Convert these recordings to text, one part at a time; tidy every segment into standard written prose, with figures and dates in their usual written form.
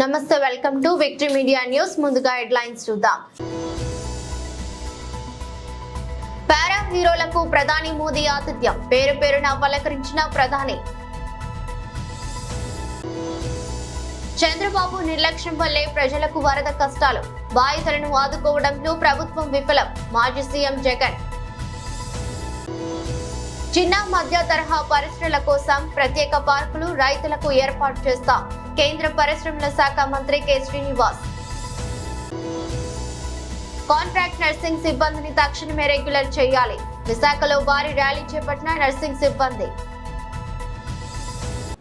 నమస్తే welcome to victory media news ముందుగా headlines చూద్దాం పారా హీరోలకు ప్రధాని మోదీ ఆతిథ్యం పేరు పేరున పలకరించిన ప్రధాని చంద్రబాబు నిర్లక్ష్యం వల్లే ప్రజలకు వరద కష్టాలు బాధితులను ఆదుకోవడంలో ప్రభుత్వం విఫలం మాజీ సీఎం జగన్ చిన్న మధ్య తరహా పరిశ్రమల కోసం ప్రత్యేక పార్కులు రైతులకు ఏర్పాటు చేస్తాం కేంద్ర పరిశ్రమల శాఖ మంత్రి కె శ్రీనివాస్ కాంట్రాక్ట్ నర్సింగ్ సిబ్బందిని తక్షణమే రెగ్యులర్ చేయాలి విశాఖలో భారీ ర్యాలీ చేపట్టిన నర్సింగ్ సిబ్బంది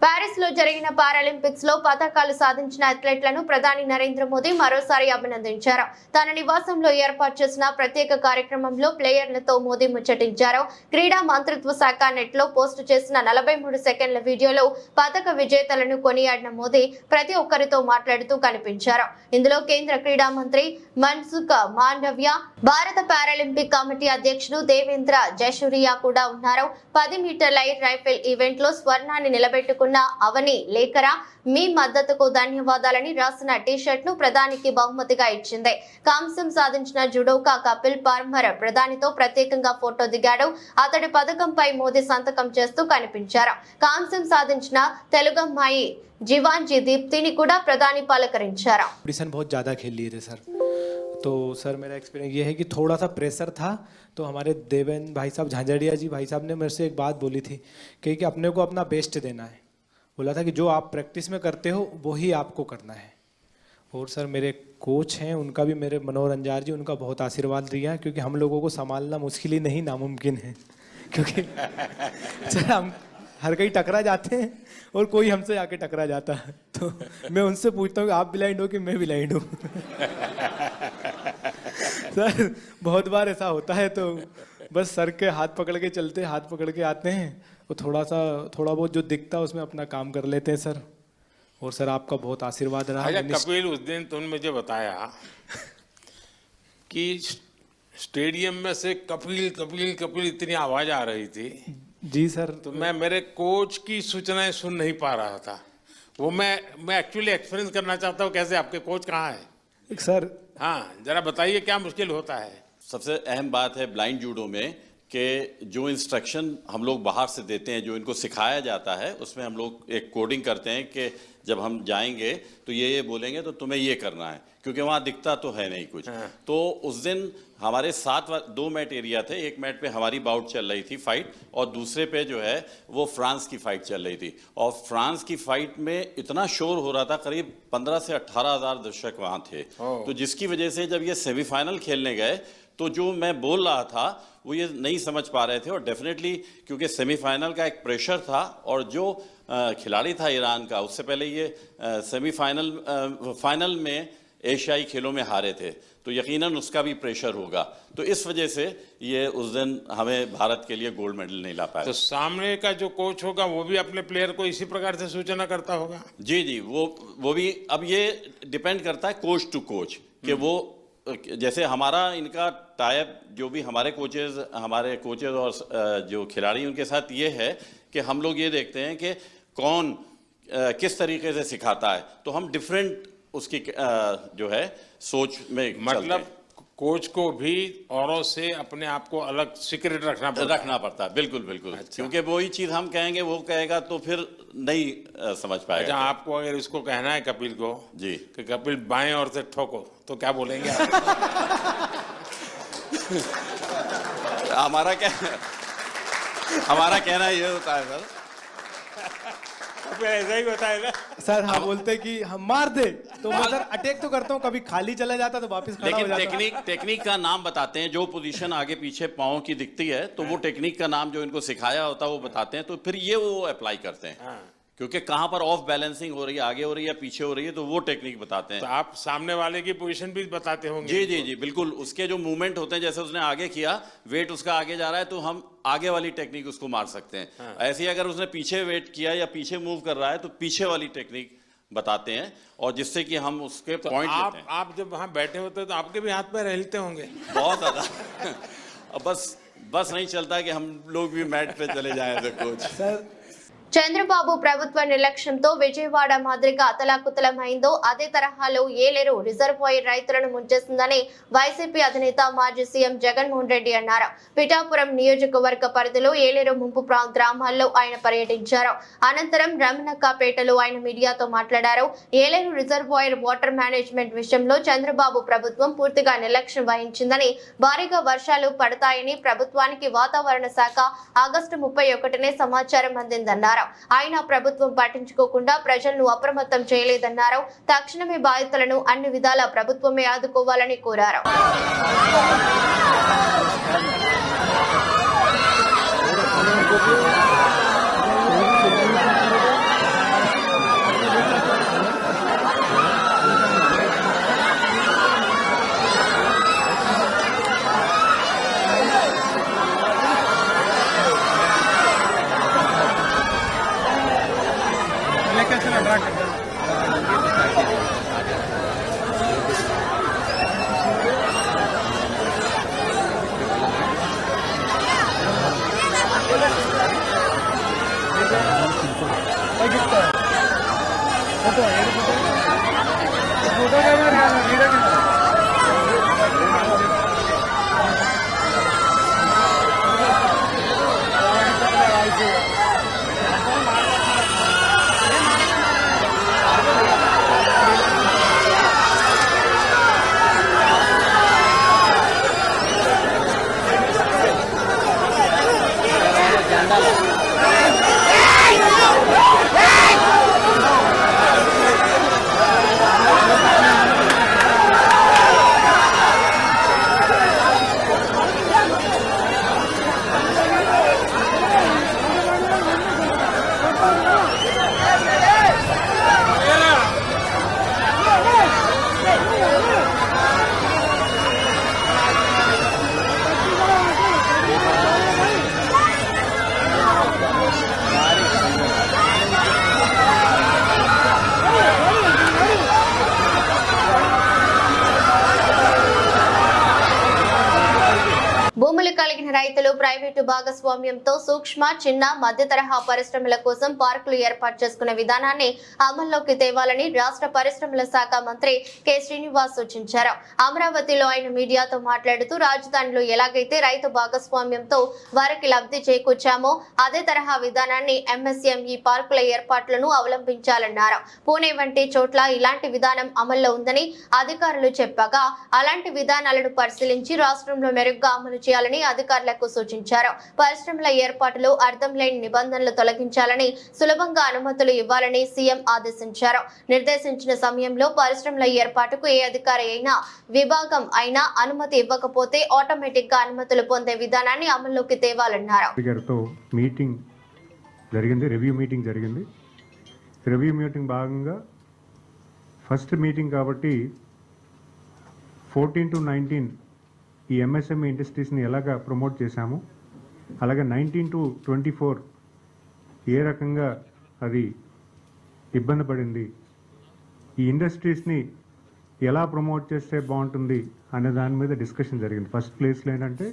పారిస్ లో జరిగిన పారాలింపిక్స్ లో పతకాలు సాధించిన అథ్లెట్లను ప్రధాని నరేంద్ర మోదీ మరోసారి అభినందించారు తన నివాసంలో ఏర్పాటు చేసిన ప్రత్యేక కార్యక్రమంలో ప్లేయర్లతో మోదీ ముచ్చటించారు క్రీడా మంత్రిత్వ శాఖ నెట్ లో పోస్టు చేసిన 43 సెకండ్ల వీడియోలో పతక విజేతలను కొనియాడిన మోదీ ప్రతి ఒక్కరితో మాట్లాడుతూ కనిపించారు ఇందులో కేంద్ర క్రీడా మంత్రి మన్సుఖ్ మాండవ్య భారత పారాలింపిక్ కమిటీ అధ్యక్షుడు దేవేంద్ర జైషూరియా కూడా ఉన్నారు 10 మీటర్ల ఎయిర్ రైఫిల్ ఈవెంట్ లో స్వర్ణాన్ని నిలబెట్టుకున్న అవని లేఖరా మీ మద్దతుకు ధన్యవాదాలని రాసిన టీ-షర్ట్ ను ప్రధానికి బహుమతిగా ఇచ్చింది కాంస్యం సాధించిన జుడోకా కపిల్ పర్మర్ ప్రధానితో ప్రత్యేకంగా ఫోటో దిగాడు అతడి పథకంపై మోదీ సంతకం చేస్తూ కనిపించారు కాంస్యం సాధించిన తెలుగమ్మాయి జీవాంజీ దీప్తిని కూడా ప్రధాని పలకరించారు तो सर मेरा एक्सपीरियंस ये है कि थोड़ा सा प्रेशर था तो हमारे देवेंद्र भाई साहब झांझड़िया जी भाई साहब ने मेरे से एक बात बोली थी कि अपने को अपना बेस्ट देना है बोला था कि जो आप प्रैक्टिस में करते हो वही आपको करना है और सर मेरे कोच हैं उनका भी मेरे मनोहर अंजार जी उनका बहुत आशीर्वाद दिया है क्योंकि हम लोगों को संभालना मुश्किल ही नहीं नामुमकिन है क्योंकि सर हम हर कहीं टकरा जाते हैं और कोई हमसे आके टकरा जाता है तो मैं उनसे पूछता हूँ कि आप ब्लाइंड हो कि मैं ब्लाइंड हूँ सर बहुत बार ऐसा होता है तो बस सर के हाथ पकड़ के चलते हाथ पकड़ के आते हैं तो थोड़ा बहुत जो दिखता है उसमें अपना काम कर लेते हैं सर और सर आपका बहुत आशीर्वाद रहा। अच्छा कपिल उस दिन तुमने मुझे बताया कि स्टेडियम में से कपिल कपिल कपिल इतनी आवाज आ रही थी जी सर तो मैं मेरे कोच की सूचनाएं सुन नहीं पा रहा था वो मैं एक्चुअली एक्सपीरियंस करना चाहता हूँ कैसे आपके कोच कहाँ है सर हाँ जरा बताइए क्या मुश्किल होता है। सबसे अहम बात है ब्लाइंड जूडो में कि जो इंस्ट्रक्शन हम लोग बाहर से देते हैं जो इनको सिखाया जाता है उसमें हम लोग एक कोडिंग करते हैं कि जब हम जाएंगे तो ये बोलेंगे तो तुम्हें ये करना है क्योंकि वहाँ दिखता तो है नहीं कुछ तो उस दिन हमारे 2 मैट एरिया थे एक मैट पे हमारी बाउट चल रही थी फाइट और दूसरे पे जो है वो फ्रांस की फाइट चल रही थी और फ्रांस की फाइट में इतना शोर हो रहा था करीब 15 से 18 हज़ार दर्शक वहाँ थे तो जिसकी वजह से जब ये सेमीफाइनल खेलने गए तो जो मैं बोल रहा था वो ये नहीं समझ पा रहे थे और डेफिनेटली क्योंकि सेमीफाइनल का एक प्रेशर था और जो खिलाड़ी था ईरान का उससे पहले ये फाइनल में एशियाई खेलों में हारे थे तो यकीनन उसका भी प्रेशर होगा तो इस वजह से ये उस दिन हमें भारत के लिए गोल्ड मेडल नहीं ला पाया। तो सामने का जो कोच होगा वो भी अपने प्लेयर को इसी प्रकार से सूचना करता होगा। जी जी वो भी अब ये डिपेंड करता है कोच टू कोच कि वो जैसे हमारा इनका टाइप जो भी हमारे कोचेज और जो खिलाड़ी उनके साथ ये है कि हम लोग ये देखते हैं कि कौन किस तरीके से सिखाता है तो हम डिफरेंट उसकी जो है सोच में मतलब कोच को भी औरों से अपने आप को अलग सीक्रेट रखना पड़ता है बिल्कुल बिल्कुल अच्छा। क्योंकि वही चीज हम कहेंगे वो कहेगा तो फिर नहीं समझ पाएगा। अच्छा आपको अगर इसको कहना है कपिल को जी कि कपिल बाएं ओर से ठोको तो क्या बोलेंगे आप? हमारा कहना ये होता है सर ऐसा ही होता है ना सर हाँ बोलते कि हम मार दे तो मैं सर अटैक तो करता हूँ कभी खाली चला जाता तो वापस खड़ा हो जाता। लेकिन टेक्निक का नाम बताते हैं जो पोजीशन आगे पीछे पाँव की दिखती है तो वो टेक्निक का नाम जो इनको सिखाया होता है वो बताते हैं तो फिर ये वो अप्लाई करते हैं क्योंकि कहाँ पर ऑफ बैलेंसिंग हो रही है आगे हो रही है पीछे हो रही है तो वो टेक्निक बताते हैं। तो आप सामने वाले की पोजीशन भी बताते होंगे। जी जी जी बिल्कुल उसके जो मूवमेंट होते हैं जैसे उसने आगे किया वेट उसका आगे जा रहा है तो हम आगे वाली टेक्निक उसको मार सकते हैं ऐसे ही अगर उसने पीछे वेट किया या पीछे मूव कर रहा है तो पीछे वाली टेक्निक बताते हैं और जिससे कि हम उसके तो पॉइंट लेते हैं। आप जब वहाँ बैठे होते हैं तो आपके भी हाथ पैर हिलते होंगे बहुत ज्यादा बस नहीं चलता कि हम लोग भी मैट पे चले जाएं तो कोच सर చంద్రబాబు ప్రభుత్వ నిర్లక్ష్యంతో విజయవాడ మాదిరిగా అతలాకుతలమైందో అదే తరహాలో ఏలేరు రిజర్వాయర్ రైతులను ముంచేస్తుందని వైసీపీ అధినేత మాజీ సీఎం జగన్మోహన్ రెడ్డి అన్నారు. పిఠాపురం నియోజకవర్గ పరిధిలో ఏలేరు ముంపు గ్రామాల్లో ఆయన పర్యటించారు. అనంతరం రమణక్కపేటలో ఆయన మీడియాతో మాట్లాడారు. ఏలేరు రిజర్వాయర్ వాటర్ మేనేజ్మెంట్ విషయంలో చంద్రబాబు ప్రభుత్వం పూర్తిగా నిర్లక్ష్యం వహించిందని, భారీగా వర్షాలు పడతాయని ప్రభుత్వానికి వాతావరణ శాఖ ఆగస్టు 31నే సమాచారం అందిందన్నారు. ఆయన ప్రభుత్వం పట్టించుకోకుండా ప్రజలను అప్రమత్తం చేయలేదన్నారు. తక్షణమే బాధితులను అన్ని విధాల ప్రభుత్వమే ఆదుకోవాలని కోరారు. భూములు కలిగిన రైతులు ప్రైవేటు భాగస్వామ్యంతో సూక్ష్మ, చిన్న, మధ్య తరహా పరిశ్రమల కోసం పార్కులు ఏర్పాటు చేసుకునే విధానాన్ని అమల్లోకి తేవాలని రాష్ట్ర పరిశ్రమల శాఖ మంత్రి కె శ్రీనివాస్ సూచించారు. అమరావతిలో ఆయన మీడియాతో మాట్లాడుతూ రాజధానిలో ఎలాగైతే రైతు భాగస్వామ్యంతో వారికి లబ్ధి చేకూర్చామో అదే తరహా విధానాన్ని ఎంఎస్ఎంఈ పార్కుల ఏర్పాట్లను అవలంబించాలన్నారు. పూణే వంటి చోట్ల ఇలాంటి విధానం అమల్లో ఉందని అధికారులు చెప్పగా అలాంటి విధానాలను పరిశీలించి రాష్ట్రంలో మెరుగ్గా అమలు చేయాలని అధికారులకు సూచించారు. పరిశ్రమల ఏర్పాటులో అర్థం లేని నిబంధనలు తొలగించాలని, సులభంగా అనుమతులు ఇవ్వాలని సీఎం ఆదేశించారు. నిర్దేశించిన సమయంలో పరిశ్రమల ఏర్పాటుకు ఏ అధికారి అయినా, విభాగం అయినా అనుమతి ఇవ్వకపోతే ఆటోమేటిక్ గా అనుమతులు పొందే విధానాన్ని అమల్లోకి తేవాలన్నారు. రివ్యూ మీటింగ్ భాగంగా ఫస్ట్ మీటింగ్ కాబట్టి 14 to 19 ఈ ఎంఎస్ఎంఈ ఇండస్ట్రీస్ని ఎలాగా ప్రమోట్ చేశాము, అలాగే 19 to 24 ఏ రకంగా అది ఇబ్బంది పడింది, ఈ ఇండస్ట్రీస్ని ఎలా ప్రమోట్ చేస్తే బాగుంటుంది అనే దాని మీద డిస్కషన్ జరిగింది. ఫస్ట్ ప్లేస్లో ఏంటంటే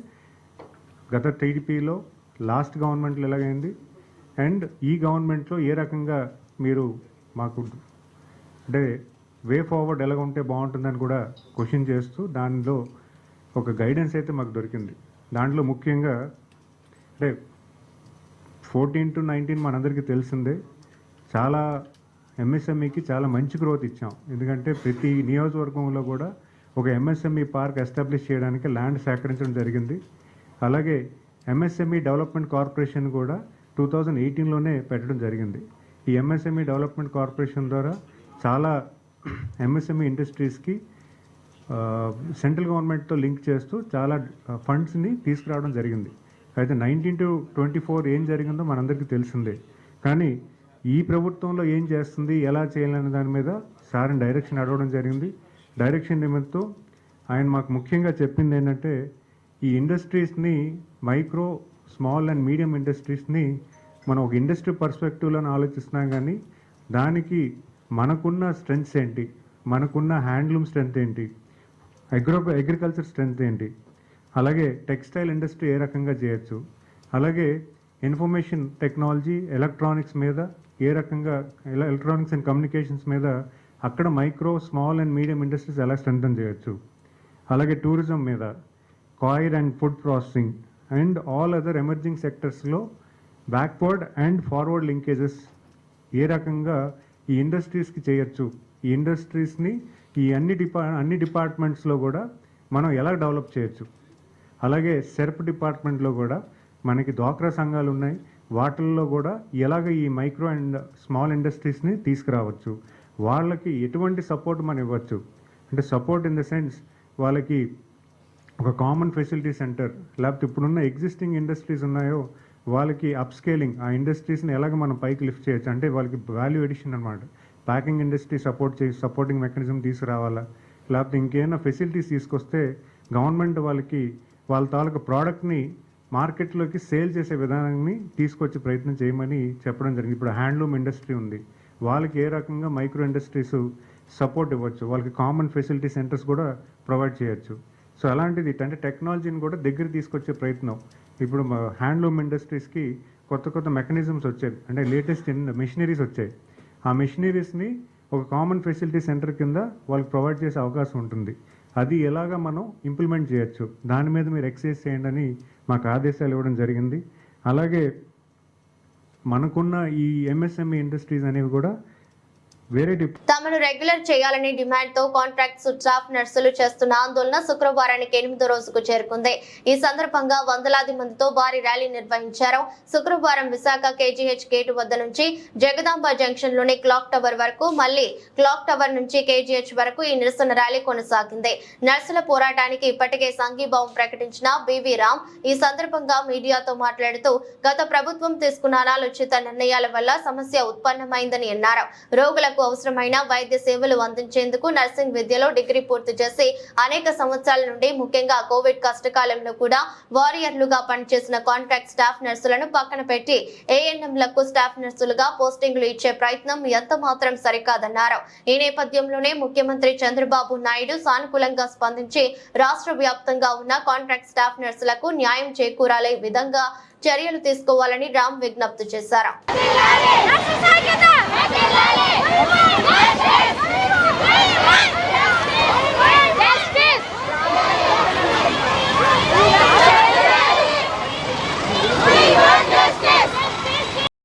గత టీడీపీలో లాస్ట్ గవర్నమెంట్లో ఎలాగైంది అండ్ ఈ గవర్నమెంట్లో ఏ రకంగా మీరు మాకు అంటే వే ఫార్వర్డ్ ఎలాగ ఉంటే బాగుంటుందని కూడా క్వశ్చన్ చేస్తూ దానిలో ఒక గైడెన్స్ అయితే మాకు దొరికింది. దాంట్లో ముఖ్యంగా అంటే 14 to 19 మనందరికీ తెలిసిందే, చాలా ఎంఎస్ఎంఈకి చాలా మంచి గ్రోత్ ఇచ్చాం. ఎందుకంటే ప్రతి నియోజకవర్గంలో కూడా ఒక ఎంఎస్ఎంఈ పార్క్ ఎస్టాబ్లిష్ చేయడానికి ల్యాండ్ సేకరించడం జరిగింది. అలాగే ఎంఎస్ఎంఈ డెవలప్మెంట్ కార్పొరేషన్ కూడా 2018లోనే పెట్టడం జరిగింది. ఈ ఎంఎస్ఎంఈ డెవలప్మెంట్ కార్పొరేషన్ ద్వారా చాలా ఎంఎస్ఎంఈ ఇండస్ట్రీస్కి సెంట్రల్ గవర్నమెంట్తో లింక్ చేస్తూ చాలా ఫండ్స్ని తీసుకురావడం జరిగింది. అయితే 19 to 24 ఏం జరిగిందో మనందరికీ తెలిసిందే. కానీ ఈ ప్రభుత్వంలో ఏం చేస్తుంది, ఎలా చేయాలనే దాని మీద సార్ని డైరెక్షన్ అడగడం జరిగింది. డైరెక్షన్ నిమిత్తం ఆయన మాకు ముఖ్యంగా చెప్పింది ఏంటంటే ఈ ఇండస్ట్రీస్ని మైక్రో, స్మాల్ అండ్ మీడియం ఇండస్ట్రీస్ని మనం ఒక ఇండస్ట్రీ పర్స్పెక్టివ్లో ఆలోచిస్తున్నాం. కానీ దానికి మనకున్న స్ట్రెంగ్స్ ఏంటి, మనకున్న హ్యాండ్లూమ్ స్ట్రెంగ్త్ ఏంటి, అగ్రికల్చర్ స్ట్రెంగ్త్ ఏంటి, అలాగే టెక్స్టైల్ ఇండస్ట్రీ ఏ రకంగా చేయొచ్చు, అలాగే ఇన్ఫర్మేషన్ టెక్నాలజీ, ఎలక్ట్రానిక్స్ మీద ఏ రకంగా, ఎలక్ట్రానిక్స్ అండ్ కమ్యూనికేషన్స్ మీద అక్కడ micro, small and medium industries ఎలా స్ట్రెంథన్ చేయొచ్చు, అలాగే టూరిజం మీద, coir and food processing and all other emerging సెక్టర్స్లో బ్యాక్వర్డ్ అండ్ ఫార్వర్డ్ లింకేజెస్ ఏ రకంగా ఈ ఇండస్ట్రీస్కి చేయొచ్చు, ఈ ఇండస్ట్రీస్ని ఈ అన్ని డిపార్ట్మెంట్స్లో కూడా మనం ఎలా డెవలప్ చేయొచ్చు, అలాగే సెర్ప్ డిపార్ట్మెంట్లో కూడా మనకి డ్వాక్రా సంఘాలు ఉన్నాయి, వాటిల్లో కూడా ఎలాగ ఈ మైక్రో అండ్ స్మాల్ ఇండస్ట్రీస్ని తీసుకురావచ్చు, వాళ్ళకి ఎటువంటి సపోర్ట్ మనం ఇవ్వచ్చు. అంటే సపోర్ట్ ఇన్ ద సెన్స్ వాళ్ళకి ఒక కామన్ ఫెసిలిటీ సెంటర్, లేకపోతే ఇప్పుడున్న ఎగ్జిస్టింగ్ ఇండస్ట్రీస్ ఉన్నాయో వాళ్ళకి అప్స్కేలింగ్, ఆ ఇండస్ట్రీస్ని ఎలాగ మనం పైకి లిఫ్ట్ చేయొచ్చు, అంటే వాళ్ళకి వాల్యూ ఎడిషన్ అనమాట. ప్యాకింగ్ ఇండస్ట్రీ సపోర్టింగ్ మెకానిజం తీసుకురావాలా, లేకపోతే ఇంకేమైనా ఫెసిలిటీస్ తీసుకొస్తే గవర్నమెంట్ వాళ్ళకి వాళ్ళ తాలూకు ప్రోడక్ట్ని మార్కెట్లోకి సేల్ చేసే విధానాన్ని తీసుకొచ్చే ప్రయత్నం చేయమని చెప్పడం జరిగింది. ఇప్పుడు హ్యాండ్లూమ్ ఇండస్ట్రీ ఉంది, వాళ్ళకి ఏ రకంగా మైక్రో ఇండస్ట్రీస్ సపోర్ట్ ఇవ్వచ్చు, వాళ్ళకి కామన్ ఫెసిలిటీ సెంటర్స్ కూడా ప్రొవైడ్ చేయొచ్చు. సో అలాంటిది అంటే టెక్నాలజీని కూడా దగ్గర తీసుకొచ్చే ప్రయత్నం. ఇప్పుడు హ్యాండ్లూమ్ ఇండస్ట్రీస్కి కొత్త మెకానిజమ్స్ వచ్చాయి, అంటే లేటెస్ట్ మెషినరీస్ వచ్చాయి. ఆ మెషినరీస్ని ఒక కామన్ ఫెసిలిటీ సెంటర్ కింద వాళ్ళకి ప్రొవైడ్ చేసే అవకాశం ఉంటుంది. అది ఎలాగా మనం ఇంప్లిమెంట్ చేయొచ్చు, దాని మీద మీరు ఎక్సైజ్ చేయండి అని మాకు ఆదేశాలు ఇవ్వడం జరిగింది. అలాగే మనకున్న ఈ ఎంఎస్ఎంఈ ఇండస్ట్రీస్ అనేవి కూడా వేరే తమను రెగ్యులర్ చేయాలని డిమాండ్ తో కాంట్రాక్ట్ స్టాఫ్ నర్సులు చేస్తున్న ఆందోళన శుక్రవారానికి 8వ రోజుకు చేరుకుంది. ఈ సందర్భంగా వందలాది మందితో భారీ ర్యాలీ నిర్వహించారు. శుక్రవారం విశాఖ కేజీహెచ్ గేటు వద్ద నుంచి జగదాంబ జంక్షన్ లోని క్లాక్ టవర్ వరకు, మళ్లీ క్లాక్ టవర్ నుంచి కేజీహెచ్ వరకు ఈ నిరసన ర్యాలీ కొనసాగింది. నర్సుల పోరాటానికి ఇప్పటికే సంఘీభావం ప్రకటించిన బివి రామ్ ఈ సందర్భంగా మీడియాతో మాట్లాడుతూ గత ప్రభుత్వం తీసుకున్న అనాలోచిత నిర్ణయాల వల్ల సమస్య ఉత్పన్నమైందని అన్నారు. రోగులకు అవసరమైన వైద్య సేవలు అందించేందుకు నర్సింగ్ విద్యలో డిగ్రీ పూర్తి చేసి అనేక సంవత్సరాల నుండి, ముఖ్యంగా కోవిడ్ కష్టకాలంలో కూడా వారియర్లుగా పనిచేసిన కాంట్రాక్ట్ స్టాఫ్ నర్సులను పక్కన పెట్టి ఏఎన్ఎంలకు స్టాఫ్ నర్సులుగా పోస్టింగ్లు ఇచ్చే ప్రయత్నం ఎంత మాత్రం సరికాదన్నారు. ఈ నేపథ్యంలోనే ముఖ్యమంత్రి చంద్రబాబు నాయుడు సానుకూలంగా స్పందించి రాష్ట్ర వ్యాప్తంగా ఉన్న కాంట్రాక్ట్ స్టాఫ్ నర్సులకు న్యాయం చేకూరాలే విధంగా చర్యలు తీసుకోవాలని రామ్ విజ్ఞప్తి చేశారు.